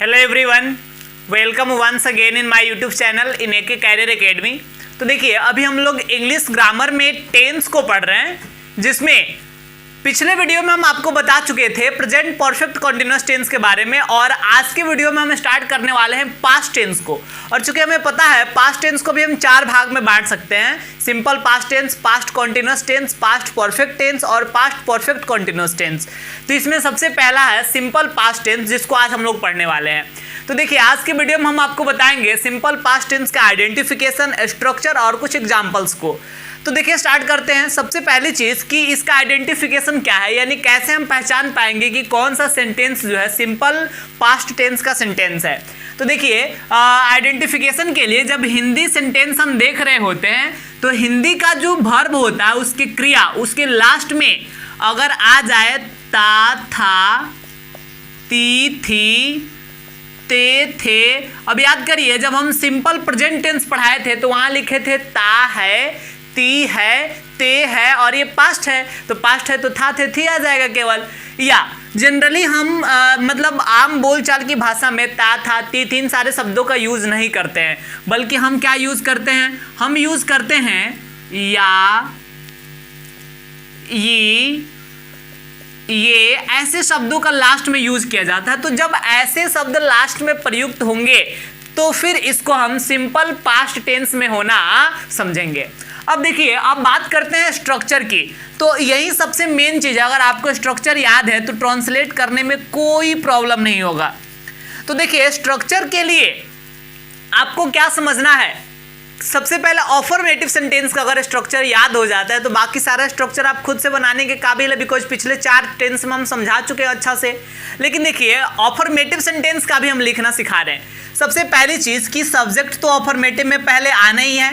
Hello everyone, welcome once again in my YouTube channel in AK career academy. तो देखिए, अभी हम लोग इंग्लिश ग्रामर में टेंस को पढ़ रहे हैं, जिसमें पिछले वीडियो में हम आपको बता चुके थे प्रेजेंट परफेक्ट कंटीन्यूअस टेंस के बारे में, और आज के वीडियो में हम स्टार्ट करने वाले हैं पास्ट टेंस को। और चूंकि हमें पता है पास्ट टेंस को भी हम चार भाग में बांट सकते हैं: simple past tense, past continuous tense, past perfect tense और पास्ट परफेक्ट कंटीन्यूअस टेंस। तो इसमें सबसे पहला है सिंपल पास्ट टेंस, जिसको आज हम लोग पढ़ने वाले हैं। तो देखिए, आज के वीडियो में हम आपको बताएंगे सिंपल पास्ट टेंस का आइडेंटिफिकेशन, स्ट्रक्चर और कुछ एग्जांपल्स को। तो देखिए, स्टार्ट करते हैं। सबसे पहली चीज कि इसका आइडेंटिफिकेशन क्या है, यानी कैसे हम पहचान पाएंगे कि कौन सा सेंटेंस जो है सिंपल पास्ट टेंस का सेंटेंस है। तो देखिए, आइडेंटिफिकेशन के लिए जब हिंदी सेंटेंस हम देख रहे होते हैं तो हिंदी का जो वर्ब होता है, उसकी क्रिया, उसके लास्ट में अगर आ जाए ता, था, ती, थी, ते, थे। अब याद करिए, जब हम सिंपल प्रेजेंट टेंस पढ़ाए थे तो वहां लिखे थे ता है, ती है, ते है, और ये पास्ट है। तो पास्ट है तो था, थे, थी आ जाएगा केवल। या जनरली हम मतलब आम बोलचाल की भाषा में ता, था, ती, तीन सारे शब्दों का यूज नहीं करते हैं, बल्कि हम क्या यूज करते हैं? हम यूज करते हैं या, ये ऐसे शब्दों का लास्ट में यूज किया जाता है। तो जब ऐसे शब्द लास्ट में प्रयुक्त होंगे तो फिर इसको हम सिंपल पास्ट टेंस में होना समझेंगे। अब देखिए, अब बात करते हैं स्ट्रक्चर की। तो यही सबसे मेन चीज है। अगर आपको स्ट्रक्चर याद है तो ट्रांसलेट करने में कोई प्रॉब्लम नहीं होगा। तो देखिए, स्ट्रक्चर के लिए आपको क्या समझना है? सबसे पहले ऑफर्मेटिव सेंटेंस का अगर स्ट्रक्चर याद हो जाता है तो बाकी सारा स्ट्रक्चर आप खुद से बनाने के काबिल है, बिकॉज पिछले 4 टेंस में हम समझा चुके हैं अच्छा से। लेकिन देखिए, ऑफर्मेटिव सेंटेंस का भी हम लिखना सिखा रहे हैं। सबसे पहली चीज कि सब्जेक्ट तो ऑफर्मेटिव में पहले आना ही है।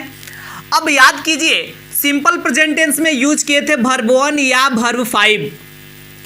अब याद कीजिए, सिंपल प्रेजेंट टेंस में यूज किए थे वर्ब 1 या वर्ब 5,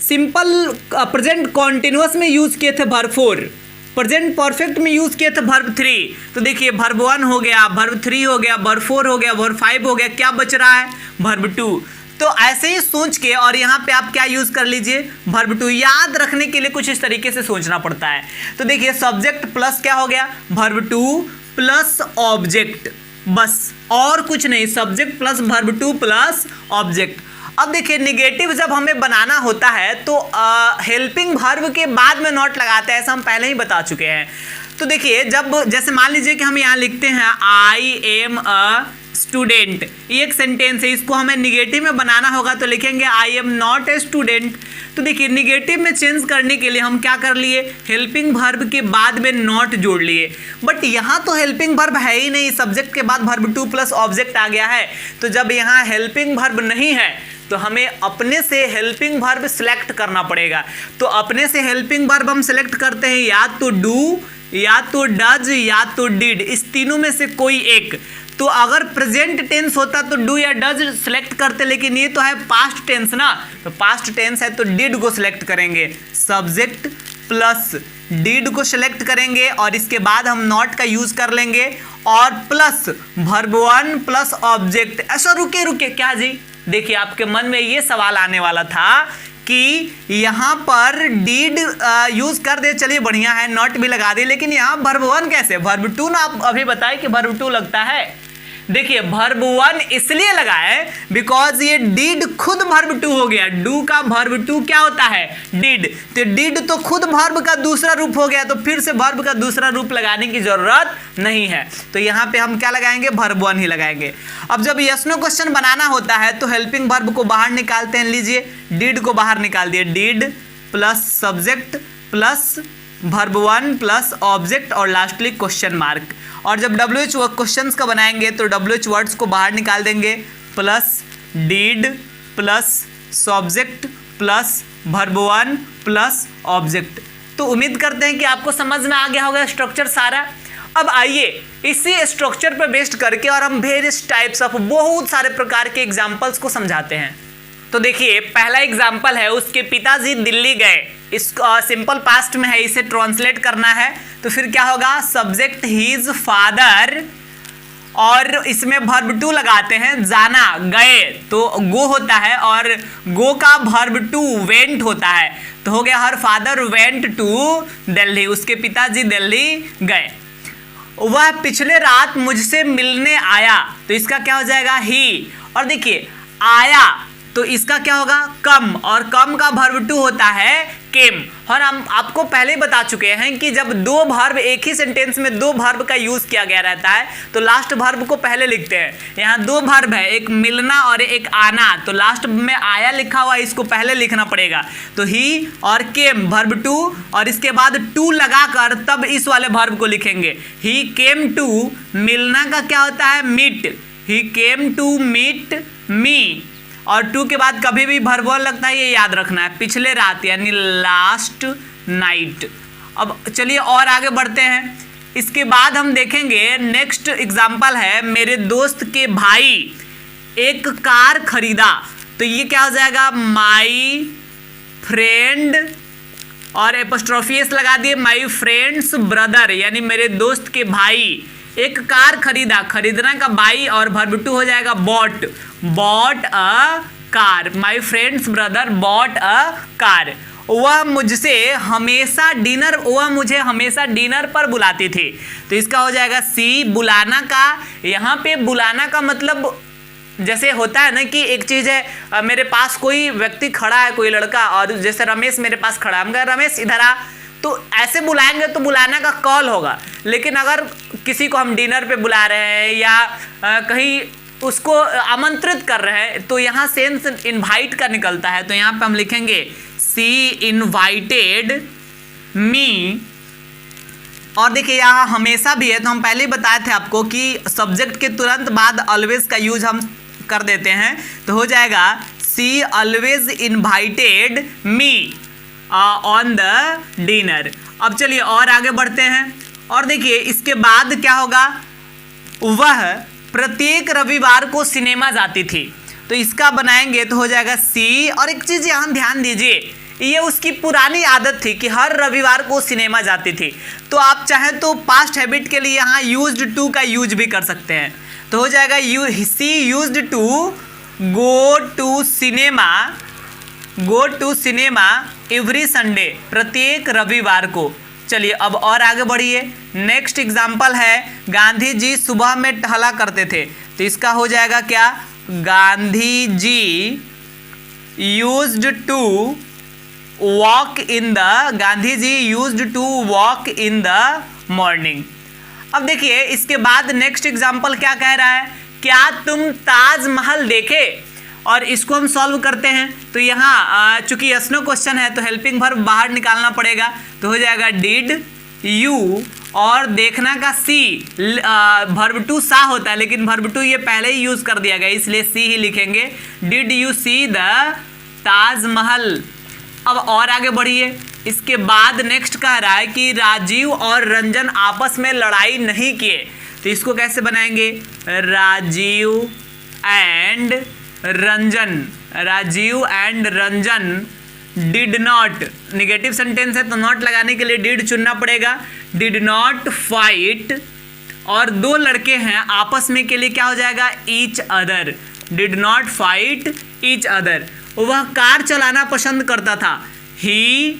सिंपल प्रेजेंट कॉन्टिन्यूअस में यूज किए थे वर्ब 4, प्रेजेंट परफेक्ट में यूज किए थे वर्ब 3। तो देखिए, वर्ब 1 हो गया, वर्ब 3 हो गया, वर्ब 4 हो गया, वर्ब 5 हो गया, क्या बच रहा है? वर्ब 2। तो ऐसे ही सोच के और यहाँ पे आप क्या यूज कर लीजिए? वर्ब 2। याद रखने के लिए कुछ इस तरीके से सोचना पड़ता है। तो देखिए, सब्जेक्ट प्लस क्या हो गया? वर्ब 2 प्लस ऑब्जेक्ट, बस और कुछ नहीं। Subject plus verb 2 plus object. अब देखिए, निगेटिव जब हमें बनाना होता है तो हेल्पिंग वर्ब के बाद में नॉट लगाते हैं, ऐसा हम पहले ही बता चुके हैं। तो देखिए, जब जैसे मान लीजिए कि हम यहाँ लिखते हैं आई एम अ स्टूडेंट, ये एक सेंटेंस है, इसको हमें निगेटिव में बनाना होगा तो लिखेंगे I am not a student. तो देखिए, निगेटिव में चेंज करने के लिए हम क्या कर लिए? हेल्पिंग वर्ब के बाद में नॉट जोड़ लिए। बट यहाँ तो हेल्पिंग वर्ब है ही नहीं, सब्जेक्ट के बाद वर्ब 2 प्लस ऑब्जेक्ट आ गया है। तो जब यहाँ हेल्पिंग वर्ब नहीं है तो हमें अपने से हेल्पिंग वर्ब सिलेक्ट करना पड़ेगा। तो अपने से हेल्पिंग वर्ब हम सिलेक्ट करते हैं या तो डू, या तो डज, या तो डिड, इस तीनों में से कोई एक। तो अगर प्रेजेंट टेंस होता तो डू या डज सिलेक्ट करते, लेकिन ये तो है पास्ट टेंस ना, तो पास्ट टेंस है तो डिड को सिलेक्ट करेंगे। सब्जेक्ट प्लस डिड को सिलेक्ट करेंगे और इसके बाद हम नॉट का यूज कर लेंगे और प्लस वर्ब 1 प्लस ऑब्जेक्ट। ऐसा रुके क्या जी? देखिए, आपके मन में ये सवाल आने वाला था कि यहाँ पर डिड यूज कर दे, चलिए बढ़िया है, नॉट भी लगा दे, लेकिन यहाँ वर्ब 1 कैसे? वर्ब 2 ना, आप अभी बताए कि वर्ब 2 लगता है। देखिए, वर्ब 1 इसलिए लगा है बिकॉज ये डिड खुद वर्ब 2 हो गया। डू का वर्ब 2 क्या होता है? डिड। तो डिड तो खुद वर्ब का दूसरा रूप हो गया, तो फिर से वर्ब का दूसरा रूप लगाने की जरूरत नहीं है। तो यहाँ पे हम क्या लगाएंगे? वर्ब 1 ही लगाएंगे। अब जब यस नो क्वेश्चन बनाना होता है तो हेल्पिंग वर्ब को बाहर निकालते हैं। लीजिए, डिड को बाहर निकाल दिए, did plus subject plus verb 1 plus object और लास्टली क्वेश्चन मार्क। और जब WH क्वेश्चंस का बनाएंगे तो WH वर्ड्स को बाहर निकाल देंगे, plus did plus subject plus verb 1 plus object. तो उम्मीद करते हैं कि आपको समझ में आ गया होगा स्ट्रक्चर सारा। अब आइए इसी स्ट्रक्चर पर बेस्ड करके और हम वेरियस टाइप्स ऑफ बहुत सारे प्रकार के एग्जाम्पल्स को समझाते हैं। तो देखिए, पहला एग्जाम्पल है, उसके पिताजी दिल्ली गए। इस सिंपल पास्ट में है, इसे ट्रांसलेट करना है तो फिर क्या होगा? सब्जेक्ट हिज फादर और इसमें वर्ब टू लगाते हैं, जाना गए तो गो होता है, और गो का वर्ब टू वेंट होता है, तो हो गया her father went to Delhi, उसके पिताजी दिल्ली गए। वह पिछले रात मुझसे मिलने आया, तो इसका क्या हो जाएगा ही। और देखिए आया तो इसका क्या होगा कम, और कम का वर्ब टू होता है केम। और हम आपको पहले ही बता चुके हैं कि जब दो वर्ब एक ही सेंटेंस में दो वर्ब का यूज किया गया रहता है तो लास्ट वर्ब को पहले लिखते हैं। यहाँ दो वर्ब है, एक मिलना और एक आना, तो लास्ट में आया लिखा हुआ इसको पहले लिखना पड़ेगा। तो ही और केम वर्ब टू, और इसके बाद टू लगाकर तब इस वाले वर्ब को लिखेंगे। ही केम टू, मिलना का क्या होता है meet, he came to meet me, और टू के बाद कभी भी वर्ब लगता है ये याद रखना है, पिछले रात यानी लास्ट नाइट। अब चलिए और आगे बढ़ते हैं। इसके बाद हम देखेंगे नेक्स्ट एग्जाम्पल है, मेरे दोस्त के भाई एक कार खरीदा, तो ये क्या हो जाएगा माई फ्रेंड, और एपोस्ट्रोफी एस लगा दिए, माई फ्रेंड्स ब्रदर यानी मेरे दोस्त के भाई एक कार खरीदा, खरीदना का बाई और वर्ब टू हो जाएगा bought, bought a car, my friend's brother bought a car. वह मुझे हमेशा डिनर पर बुलाती थी, तो इसका हो जाएगा सी बुलाना का। यहाँ पे बुलाना का मतलब जैसे होता है ना कि एक चीज़ है मेरे पास कोई व्यक्ति खड़ा है, कोई लड़का, और जैसे रमेश मेरे पास खड़ा है, हम कह रमेश इधर आ, तो ऐसे बुलाएंगे तो बुलाना का कॉल होगा। लेकिन अगर किसी को हम डिनर पे बुला रहे हैं या कहीं उसको आमंत्रित कर रहे हैं तो यहाँ सेंस इनवाइट का निकलता है, तो यहाँ पे हम लिखेंगे सी इनवाइटेड मी। और देखिए यहाँ हमेशा भी है, तो हम पहले ही बताए थे आपको कि सब्जेक्ट के तुरंत बाद ऑलवेज का यूज हम कर देते हैं, तो हो जाएगा she always invited me on the dinner. अब चलिए और आगे बढ़ते हैं, और देखिए इसके बाद क्या होगा, वह प्रत्येक रविवार को सिनेमा जाती थी, तो इसका बनाएंगे तो हो जाएगा सी। और एक चीज़ यहाँ ध्यान दीजिए, ये उसकी पुरानी आदत थी कि हर रविवार को सिनेमा जाती थी, तो आप चाहें तो पास्ट हैबिट के लिए यहाँ यूज्ड टू का यूज भी कर सकते हैं, तो हो जाएगा she used to go to cinema every Sunday, प्रत्येक रविवार को। चलिए अब और आगे बढ़िए। नेक्स्ट एग्जाम्पल है, गांधी जी सुबह में टहला करते थे, तो इसका हो जाएगा क्या Gandhi ji used to walk in the morning. अब देखिए इसके बाद नेक्स्ट एग्जाम्पल क्या कह रहा है, क्या तुम ताजमहल देखे, और इसको हम सॉल्व करते हैं। तो यहाँ चूंकि यस नो क्वेश्चन है तो हेल्पिंग वर्ब बाहर निकालना पड़ेगा, तो हो जाएगा डिड यू, और देखना का सी, वर्ब टू सा होता है लेकिन वर्ब टू ये पहले ही यूज कर दिया गया इसलिए सी ही लिखेंगे, did you see the Taj Mahal. अब और आगे बढ़िए। इसके बाद नेक्स्ट कह रहा है कि राजीव और रंजन आपस में लड़ाई नहीं किए, तो इसको कैसे बनाएंगे, Rajiv and Ranjan did not, negative sentence है तो नॉट लगाने के लिए डिड चुनना पड़ेगा, डिड नॉट फाइट, और दो लड़के हैं आपस में के लिए क्या हो जाएगा each other, did not fight each other. वह कार चलाना पसंद करता था, ही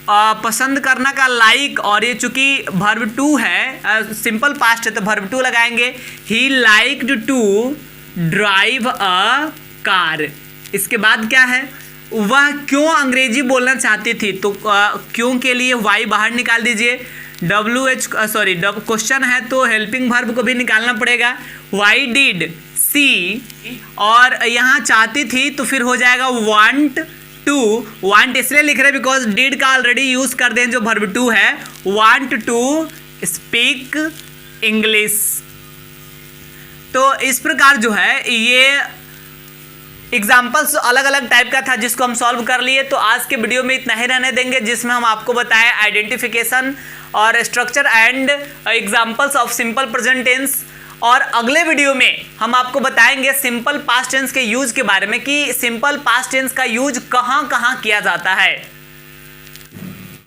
पसंद करना का लाइक, और ये चूंकि वर्ब टू है सिंपल पास्ट है तो वर्ब टू लगाएंगे, he liked to drive a car. इसके बाद क्या है, वह क्यों अंग्रेजी बोलना चाहती थी, तो क्यों के लिए वाई बाहर निकाल दीजिए, क्वेश्चन है तो हेल्पिंग वर्ब को भी निकालना पड़ेगा, वाई डिड सी, और यहाँ चाहती थी तो फिर हो जाएगा वांट इसलिए लिख रहे हैं बिकॉज डिड का ऑलरेडी यूज कर दें जो वर्ब टू है, वांट टू स्पीक इंग्लिश। तो इस प्रकार जो है ये एग्जाम्पल्स अलग अलग टाइप का था जिसको हम सॉल्व कर लिए। तो आज के वीडियो में इतना ही रहने देंगे जिसमें हम आपको बताएं आइडेंटिफिकेशन और structure and examples of simple present tense, और अगले वीडियो में हम आपको बताएंगे सिंपल पास्ट टेंस के यूज के बारे में कि सिंपल पास्ट टेंस का यूज कहाँ कहाँ किया जाता है।